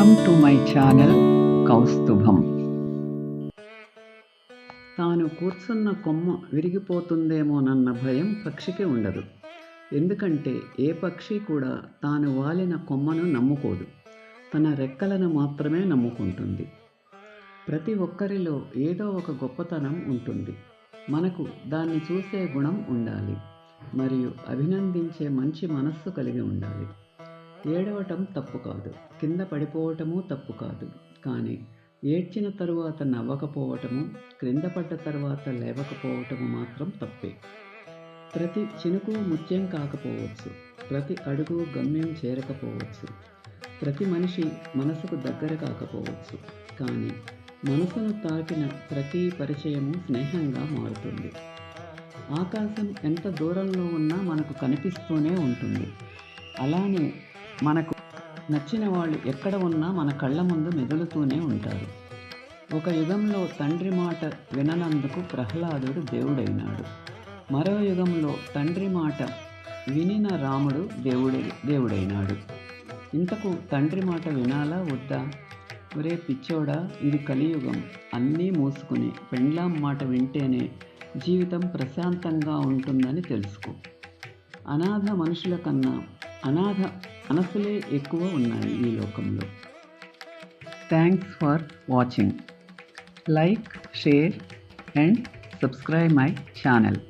Welcome to my channel Kaustubham. తాను కూర్చున్న కొమ్మ విరిగిపోతుందేమోనన్న భయం పక్షికి ఉండదు. ఎందుకంటే ఏ పక్షి కూడా తాను వాలిన కొమ్మను నమ్ముకోదు, తన రెక్కలను మాత్రమే నమ్ముకుంటుంది. ప్రతి ఒక్కరిలో ఏదో ఒక గొప్పతనం ఉంటుంది. మనకు దాన్ని చూసే గుణం ఉండాలి మరియు అభినందించే మంచి మనస్సు కలిగి ఉండాలి. ఏడవటం తప్పు కాదు, కింద పడిపోవటము తప్పు కాదు. కానీ ఏడ్చిన తరువాత నవ్వకపోవటము, క్రింద పడ్డ తరువాత లేవకపోవటము మాత్రం తప్పే. ప్రతి చినుకు ముత్యం కాకపోవచ్చు, ప్రతి అడుగు గమ్యం చేరకపోవచ్చు, ప్రతి మనిషి మనసుకు దగ్గర కాకపోవచ్చు. కానీ మనసును తాకిన ప్రతి పరిచయము స్నేహంగా మారుతుంది. ఆకాశం ఎంత దూరంలో ఉన్నా మనకు కనిపిస్తూనే ఉంటుంది. అలానే మనకు నచ్చిన వాళ్ళు ఎక్కడ ఉన్నా మన కళ్ళ ముందు మెదులుతూనే ఉంటారు. ఒక యుగంలో తండ్రి మాట విననందుకు ప్రహ్లాదుడు దేవుడైనాడు. మరో యుగంలో తండ్రి మాట వినిన రాముడు దేవుడైనాడు. ఇంతకు తండ్రి మాట వినాలా వద్దా? ఒరే పిచ్చోడా, ఇది కలియుగం. అన్నీ మూసుకుని పెండ్లాం మాట వింటేనే జీవితం ప్రశాంతంగా ఉంటుందని తెలుసుకో. అనాథ మనుషుల కన్నా అనాథ మనసులే ఎక్కువ ఉన్నాయి ఈ లోకంలో. Thanks for watching. Like, share and subscribe my channel.